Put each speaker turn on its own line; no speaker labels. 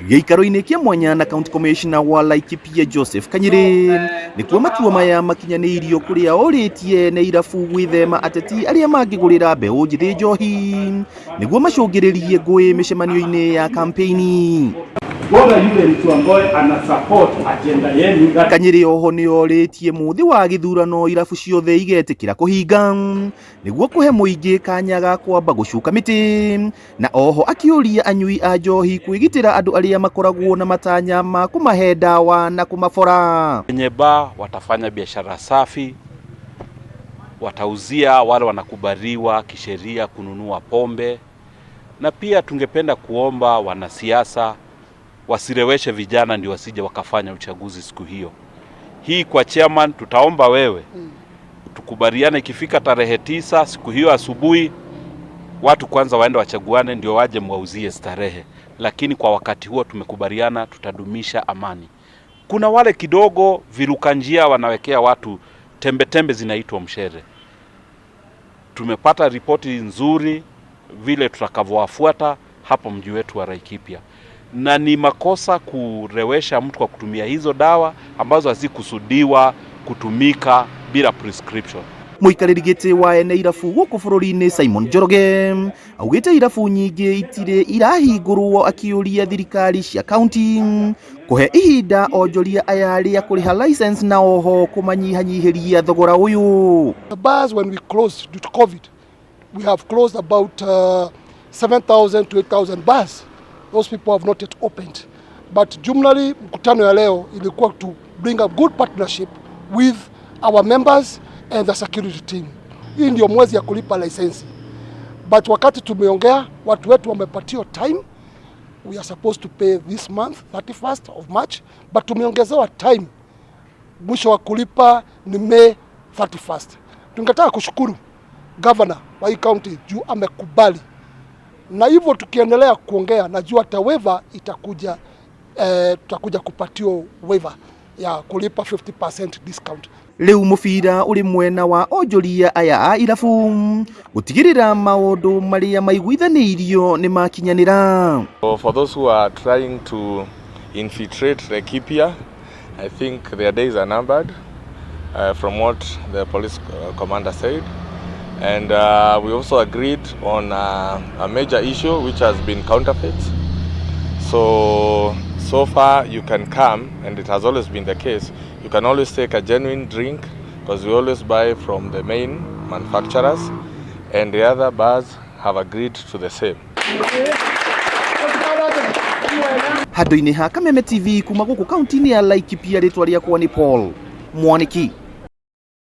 Gĩikaro-inĩ kĩa mwanya na County Commissioner wa Laikipia Joseph Kanyiri nĩkuo matua maya makinyanĩirio kũrĩa orĩtie nĩ irabu gwĩthema ateti arĩa mangĩgũrĩra mbeũ njĩthĩ njohi nĩguo macũngĩrĩrie ngũĩ mĩcemanio-inĩ ya kampeni.
Bora yule mtu ambaye ana support agenda yenu.
Kanyiri oho nĩ orĩtie muthi wa gĩthurano irabu ciothe igetĩkĩra kũhinga nĩguo kũhe mũingĩ kanya ga kwamba gũcuka mĩtĩ, na oho akĩũria anyui a njohi kwĩgitĩra andũ arĩa makoragwo na matanya ma kũmahe ndawa na kũmabora.
Wenye baa watafanya biashara safi, watauzia wale wanakubaliwa kisheria kununua pombe, na pia tungependa kuomba wanasiasa wasireweshe vijana ndio wasije wakafanya uchaguzi siku hiyo. Hii kwa chairman tutaomba wewe tukubaliane ikifika tarehe 9 siku hiyo asubuhi watu kwanza waende wachaguane ndio waje mwauzie starehe, lakini kwa wakati huo tumekubaliana tutadumisha amani. Kuna wale kidogo viruka njia wanawekea watu tembe zinaitwa mshere. Tumepata ripoti nzuri vile tutakavyowafuata hapo mji wetu wa Laikipia, na ni makosa kurewesha mtu kwa kutumia hizo dawa ambazo hazikusudiwa kutumika bila prescription.
Mũikarĩri gĩtĩ wa ene irabu gũkũ bũrũri-inĩ Simon Njoroge augĩte irabu nyingĩ itirĩ irahingũrwo, akĩũria thirikari cia kaunti kũhe ihinda onjoria aya rĩa kũrĩha license na oho kũmanyihanyihĩria thogora ũyũ.
The bars when we closed due to COVID, we have closed about 7,000 to 8,000 bars. Those people have not yet opened. But jumlali mkutano ya leo ilikuwa to bring a good partnership with our members and the security team. Hii ndio mwezi ya kulipa license. But wakati tumeongea watu wetu wamepatiwa time. We are supposed to pay this month 31st of March, but tumeongezewa time. Mwisho wa kulipa ni May 31st. Tungetaka kushukuru governor wa hii county juu amekubali. Na hivyo tukiendelea kuongea najua hata waiver itakuja, tutakuja kupatiwa waiver ya kulipa 50% discount.
Rĩu mũbira ũrĩ mwena wa onjoria aya a irabu gũtigĩrĩra maũndũ marĩa maiguithanĩirio nĩ makinyanĩra.
For those who are trying to infiltrate Laikipia, I think their days are numbered from what the police commander said. And we also agreed on a major issue which has been counterfeits. So far you can come, and it has always been the case, you can always take a genuine drink because we always buy from the main manufacturers, and the other bars have agreed to the same.
Handũ-inĩ ha Kameme TV kuma gũkũ kaunti-inĩ ya Laikipia, rĩtwa rĩakwa nĩ Paul Mwaniki.